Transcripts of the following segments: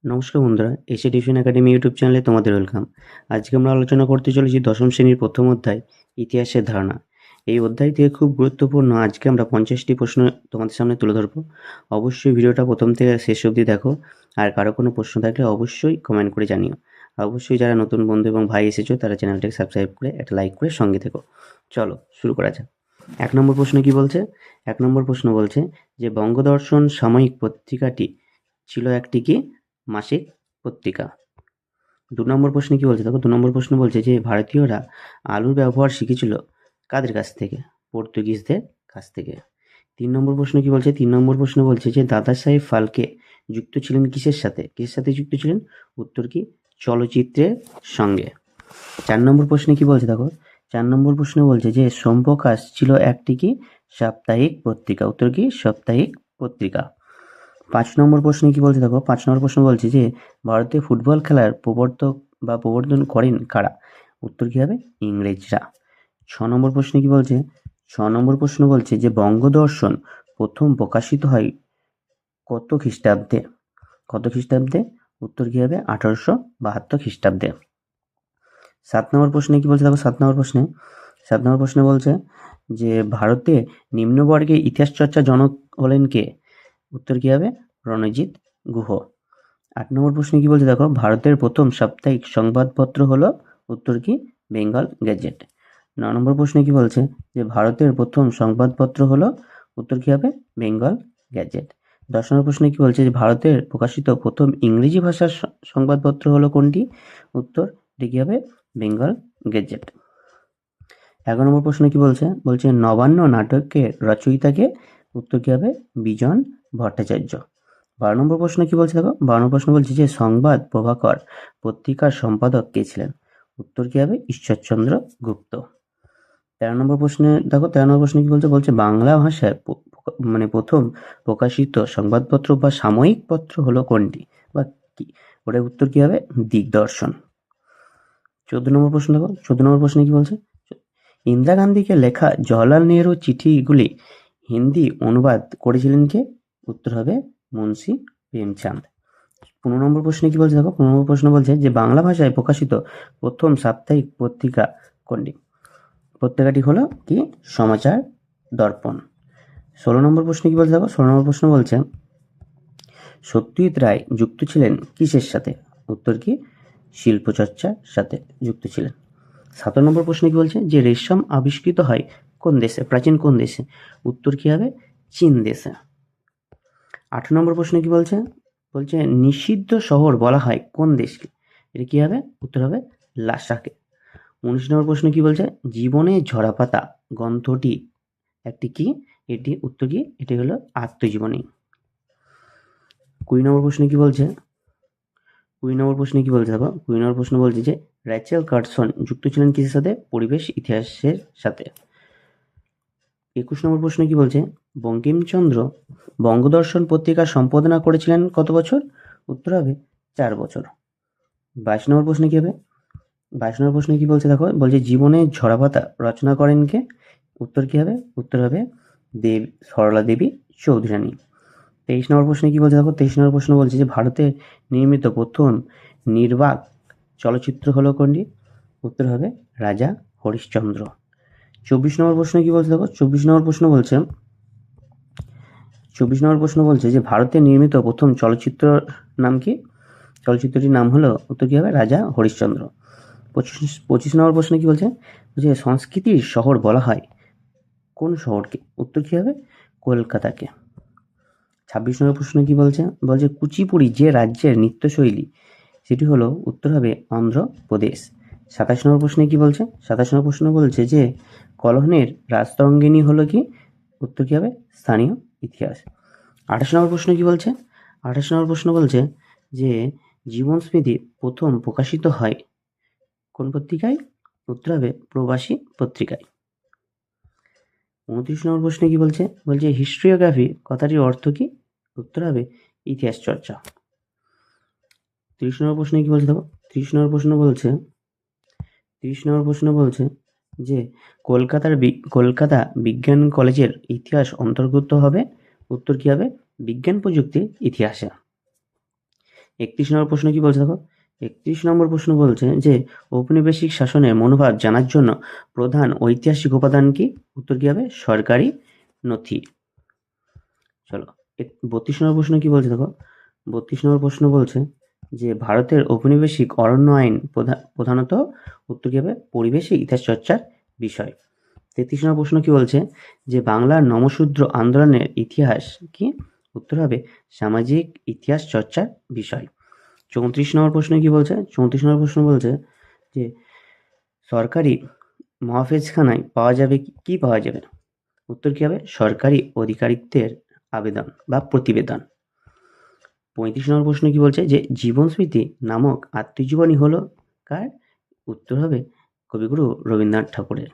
নমস্কার বন্ধুরা, এসে টিউশন একাডেমি ইউটিউব চ্যানেলে তোমাদের ওয়েলকাম। আজকে আমরা আলোচনা করতে চলেছি দশম শ্রেণীর প্রথম অধ্যায় ইতিহাসের ধারণা। এই অধ্যায় থেকে খুব গুরুত্বপূর্ণ আজকে আমরা 50টি প্রশ্ন তোমাদের সামনে তুলে ধরবো। অবশ্যই ভিডিওটা প্রথম থেকে শেষ অবধি দেখো, আর কারো কোনো প্রশ্ন থাকলে অবশ্যই কমেন্ট করে জানিও। অবশ্যই যারা নতুন বন্ধু এবং ভাই এসেছো তারা চ্যানেলটাকে সাবস্ক্রাইব করে একটা লাইক করে সঙ্গে থেকো। চলো শুরু করা যাক। 1 নম্বর প্রশ্ন কি বলছে? 1 নম্বর প্রশ্ন বলছে যে বঙ্গদর্শন সাময়িক পত্রিকাটি ছিল একটি কি মাসিক পত্রিকা। 2 নম্বর প্রশ্নে কি বলছে দেখো, 2 নম্বর প্রশ্ন বলছে যে ভারতীয়রা আলুর ব্যবহার শিখেছিল কাদের কাছ থেকে? পর্তুগিজদের কাছ থেকে। 3 নম্বর প্রশ্ন কি বলছে? 3 নম্বর প্রশ্ন বলছে যে দাদা সাহেব ফালকে যুক্ত ছিলেন কিসের সাথে? কিসের সাথে যুক্ত ছিলেন? উত্তর কি? চলচ্চিত্রের সঙ্গে। 4 নম্বর প্রশ্নে কি বলছে দেখো, 4 নম্বর প্রশ্ন বলছে যে সোমপ্রকাশ ছিল একটি কি সাপ্তাহিক পত্রিকা। উত্তর কি? সাপ্তাহিক পত্রিকা। 5 নম্বর প্রশ্নে কি বলছে দেখো, 5 নম্বর প্রশ্ন বলছে যে ভারতে ফুটবল খেলার প্রবর্তন করেন কারা? উত্তর কি হবে? ইংরেজরা। 6 নম্বর প্রশ্নে কি বলছে? 6 নম্বর প্রশ্ন বলছে যে বঙ্গদর্শন প্রথম প্রকাশিত হয় কত খ্রিস্টাব্দে? কত খ্রিস্টাব্দে? উত্তর কি হবে? 1872 খ্রিস্টাব্দে। 7 নম্বর প্রশ্নে কি বলছে দেখো, 7 নম্বর প্রশ্নে বলছে যে ভারতে নিম্নবর্গে ইতিহাস চর্চা জনক হলেন কে? উত্তর কি হবে? রণজিৎ গুহ। 8 নম্বর প্রশ্নে কি বলছে দেখো, ভারতের প্রথম সাপ্তাহিক সংবাদপত্র হলো? উত্তর কি? বেঙ্গল গেজেট। 9 নম্বর প্রশ্নে কি বলছে যে ভারতের প্রথম সংবাদপত্র হলো? উত্তর কি হবে? বেঙ্গল গেজেট। 10 নম্বর প্রশ্নে কি বলছে যে ভারতের প্রকাশিত প্রথম ইংরেজি ভাষার সংবাদপত্র হলো কোনটি? উত্তর কি হবে? বেঙ্গল গেজেট। 11 নম্বর প্রশ্ন কি বলছে? বলছে নবান্ন নাটকের রচয়িতাকে? উত্তর কি হবে? বিজন ভট্টাচার্য। 12 নম্বর প্রশ্ন কি বলছে দেখো, 12 নম্বর প্রশ্ন বলছে যে সংবাদ প্রভাকর পত্রিকার সম্পাদক কে ছিলেন? উত্তর কি হবে? ঈশ্বরচন্দ্র গুপ্ত। 13 নম্বর প্রশ্নে দেখো, 13 নম্বর প্রশ্নে কি বলছে? বলছে বাংলা ভাষায় প্রথম প্রকাশিত সংবাদপত্র বা সাময়িক পত্র হলো কোনটি বা কি? ওটার উত্তর কি হবে? দিগদর্শন। 14 নম্বর প্রশ্ন দেখো, 14 নম্বর প্রশ্নে কি বলছে? ইন্দিরা গান্ধীকে লেখা জওহরলাল নেহরু চিঠিগুলি হিন্দি অনুবাদ করেছিলেন কে? উত্তর হবে মুন্সি প্রেমচাঁদ। 15 নম্বর প্রশ্নে কি বলছে দেখো, 15 নম্বর প্রশ্ন বলছে যে বাংলা ভাষায় প্রকাশিত প্রথম সাপ্তাহিক পত্রিকা কোনটি? পত্রিকাটি হলো কি? সমাচার দর্পণ। 16 নম্বর প্রশ্নে কি বলছে দেখো, 16 নম্বর প্রশ্ন বলছে সত্যজিৎ রায় যুক্ত ছিলেন কিসের সাথে? উত্তর কি? শিল্পচর্চার সাথে যুক্ত ছিলেন। 17 নম্বর প্রশ্নে কি বলছে যে রেশম আবিষ্কৃত হয় কোন দেশে? প্রাচীন কোন দেশে? উত্তর কি হবে? চীন দেশে। 18 নম্বর প্রশ্নে কি বলছে? বলছে নিষিদ্ধ শহর বলা হয় কোন দেশকে? এটা কি হবে? উত্তর হবে লাসাকে। 19 নম্বর প্রশ্ন কি বলছে? জীবনে ঝরাপাতা গ্রন্থটি একটি কি? এটি উত্তর কি? এটি হলো আত্মজীবনী। 20 নম্বর প্রশ্নে কি বলছে? 20 নম্বর প্রশ্নে কি বলছে দেখো, 20 নম্বর প্রশ্ন বলছে যে র্যাচেল কার্সন যুক্ত ছিলেন কিসের সাথে? পরিবেশ ইতিহাসের সাথে। 21 নম্বর প্রশ্ন কি বলছে? বঙ্কিমচন্দ্র বঙ্গদর্শন পত্রিকা সম্পাদনা করেছিলেন কত বছর? উত্তর হবে 4 বছর। 22 নম্বর প্রশ্নে কি হবে? 22 নম্বর প্রশ্নে কি বলছে দেখো, বলছে জীবনের ঝরাপাতা রচনা করেন কে? উত্তর কি হবে? উত্তর হবে সরলা দেবী চৌধুরানী। 23 নম্বর প্রশ্নে কি বলছে দেখো, 23 নম্বর প্রশ্ন বলছে যে ভারতে নির্মিত প্রথম নির্বাক চলচ্চিত্র হলো কোনটি? উত্তর হবে রাজা হরিশ্চন্দ্র। 24 নম্বর প্রশ্ন কি বলছে দেখো, 24 নম্বর প্রশ্ন বলছে 24 নম্বর প্রশ্ন বলছে যে ভারতে নির্মিত প্রথম চলচ্চিত্র নাম কি? চলচ্চিত্রটির নাম হলো? উত্তর কি হবে? রাজা হরিশ্চন্দ্র। 25 নম্বর প্রশ্ন কি বলছে? যে সংস্কৃতির শহর বলা হয় কোন শহরকে? উত্তর কি হবে? কলকাতাকে। 26 নম্বর প্রশ্ন কি বলছে? বলছে কুচিপুড়ি যে রাজ্যের নৃত্যশৈলী সেটি হলো? উত্তর হবে অন্ধ্রপ্রদেশ। 27 নম্বর প্রশ্নে কি বলছে? 27 নম্বর প্রশ্ন বলছে যে কলহনের রাজতরঙ্গিনী হলো কি? উত্তর কি হবে? স্থানীয় ইতিহাস। 28 নম্বর প্রশ্ন কি বলছে? 28 নম্বর প্রশ্ন বলছে যে জীবন স্মৃতি প্রথম প্রকাশিত হয় কোন পত্রিকায়? উত্তর হবে প্রবাসী পত্রিকায়। 29 নম্বর প্রশ্নে কি বলছে? বলছে হিস্ট্রিওগ্রাফি কথাটির অর্থ কি? উত্তর হবে ইতিহাস চর্চা। 30 নম্বর প্রশ্নে কি বলছে দেখো, 30 নম্বর প্রশ্ন বলছে 30 নম্বর প্রশ্ন বলছে যে কলকাতা বিজ্ঞান কলেজের ইতিহাস অন্তর্ভুক্ত হবে? উত্তর কি হবে? বিজ্ঞান প্রযুক্তির ইতিহাসে। 31 নম্বর প্রশ্ন কি বলছে দেখো, 31 নম্বর প্রশ্ন বলছে যে ঔপনিবেশিক শাসনের মনোভাব জানার জন্য প্রধান ঐতিহাসিক উপাদান কি? উত্তর কি হবে? সরকারি নথি। চলো 32 নম্বর প্রশ্ন কি বলছে দেখো, 32 নম্বর প্রশ্ন বলছে যে ভারতের ঔপনিবেশিক অরণ্য আইন প্রধানত উত্তর কি হবে? পরিবেশে ইতিহাস চর্চার বিষয়। 33 নম্বর প্রশ্ন কি বলছে যে বাংলার নমশূদ্র আন্দোলনের ইতিহাস কি? উত্তর হবে সামাজিক ইতিহাস চর্চার বিষয়। 34 নম্বর প্রশ্ন কি বলছে, 34 নম্বর প্রশ্ন বলছে যে সরকারি মহাফেজখানায় পাওয়া যাবে কি পাওয়া যাবে? উত্তর কি হবে? সরকারি অধিকারিত্বের আবেদন বা প্রতিবেদন। 35 নম্বর প্রশ্ন কি বলছে যে জীবন স্মৃতি নামক আত্মজীবনী হলো কার? উত্তর হবে কবিগুরু রবীন্দ্রনাথ ঠাকুরের।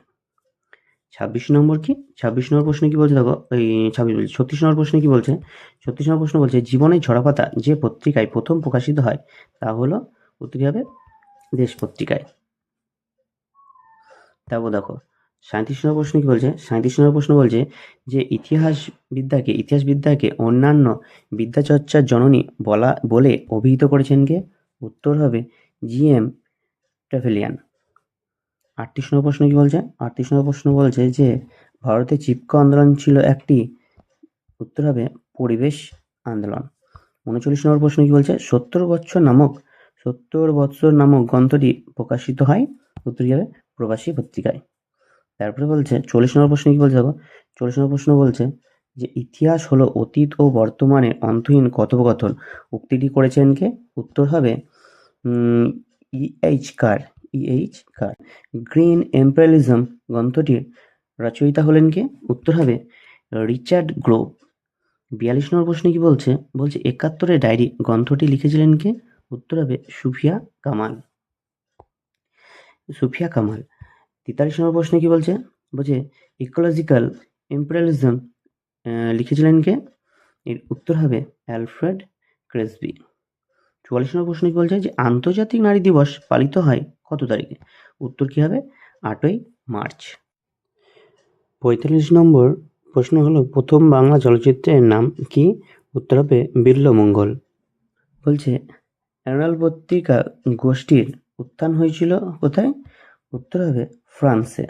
26 নম্বর কি, 26 নম্বর প্রশ্ন কি বলছে দেখো, এই 36 নম্বর প্রশ্ন কি বলছে, 36 নম্বর প্রশ্ন বলছে জীবনের ঝরাপাতা যে পত্রিকায় প্রথম প্রকাশিত হয় তা হলো উত্তর কি হবে? দেশ পত্রিকায়। তারপর দেখো 37 নম্বর প্রশ্ন কি বলছে, 37 নম্বর প্রশ্ন বলছে যে ইতিহাসবিদ্যাকে অন্যান্য বিদ্যাচর্চার জননী বলে অভিহিত করেছেন কে? উত্তর হবে জি.এম. ট্রেভেলিয়ান। 38 নম্বর প্রশ্ন কি বলছে, 38 নম্বর প্রশ্ন বলছে যে ভারতে চিপকো আন্দোলন ছিল একটি, উত্তর হবে পরিবেশ আন্দোলন। 39 নম্বর প্রশ্ন কি বলছে 70 বৎসর নামক গ্রন্থটি প্রকাশিত হয়, উত্তর কি হবে? প্রবাসী পত্রিকায়। তারপরে বলছে 40 নম্বর প্রশ্ন কি বলছে দেখো, 40 নম্বর প্রশ্ন বলছে যে ইতিহাস হলো অতীত ও বর্তমানের অন্তহীন কথোপকথন, উক্তিটি করেছেন কে? উত্তর হবে ইএইচ কার। গ্রিন ইম্পেরিয়ালিজম গ্রন্থটির রচয়িতা হলেন কে? উত্তর হবে রিচার্ড গ্রোভ। 42 নম্বর প্রশ্ন কি বলছে, 71-এর ডায়েরি গ্রন্থটি লিখেছিলেন কে? উত্তর হবে সুফিয়া কামাল। 43 নম্বর প্রশ্ন কি বলছে, ইকোলজিক্যাল ইম্পেরিয়ালিজম লিখেছিলেন কে? এর উত্তর হবে অ্যালফ্রেড ক্রেসবি। 44 নম্বর প্রশ্ন কি বলছে যে আন্তর্জাতিক নারী দিবস পালিত হয় কত তারিখে? উত্তর কি হবে? 8ই মার্চ। 45 নম্বর প্রশ্ন হলো প্রথম বাংলা চলচ্চিত্রের নাম কি? উত্তর হবে বিল্বমঙ্গল। বলছে অ্যানুয়াল পত্রিকা গোষ্ঠীর উত্থান হয়েছিল কোথায়? উত্তর হবে ফ্রান্সে।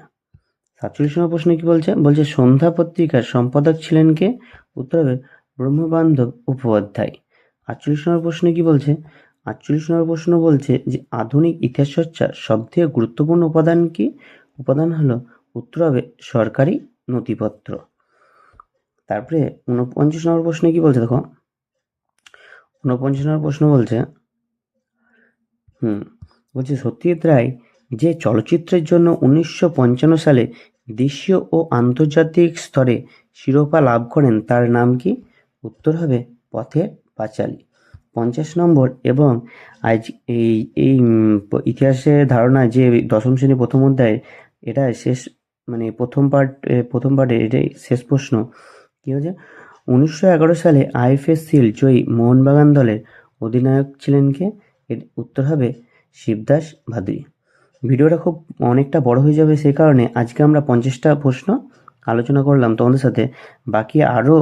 47 নম্বর প্রশ্ন কি বলছে, সন্ধ্যা পত্রিকার সম্পাদক ছিলেন কে? উত্তর হবে ব্রহ্মবান্ধব উপধ্যায়। 48 নম্বর প্রশ্ন কি বলছে, 48 নম্বর প্রশ্ন বলছে যে আধুনিক ইতিহাস চর্চার সবথেকে গুরুত্বপূর্ণ উপাদান কি? উপাদান হলো উত্তর হবে সরকারি নথিপত্র। তারপরে 49 নম্বর প্রশ্ন কি বলছে দেখো, 49 নম্বর প্রশ্ন বলছে সত্যজিৎ রায় যে চলচ্চিত্রের জন্য 1955 সালে দেশীয় ও আন্তর্জাতিক স্তরে শিরোপা লাভ করেন তার নাম কি? উত্তর হবে পথের পাঁচালী। 50 নম্বর এবং আজ এই ইতিহাসের ধারণা যে দশম শ্রেণী প্রথম অধ্যায়, এটা শেষ, মানে প্রথম পার্টে এটাই শেষ প্রশ্ন। কি হচ্ছে 1911 সালে আইএফএ শিল্ড জয়ী মোহনবাগান দলের অধিনায়ক ছিলেন কে? এর উত্তর হবে শিবদাস ভাদুড়ী। ভিডিওটা খুব অনেকটা বড় হয়ে যাবে, সেই কারণে আজকে আমরা 50টা প্রশ্ন আলোচনা করলাম তোমাদের সাথে। বাকি আরও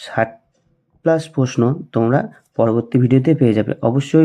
60+ প্রশ্ন তোমরা পরবর্তী ভিডিওতে পেয়ে যাবে। অবশ্যই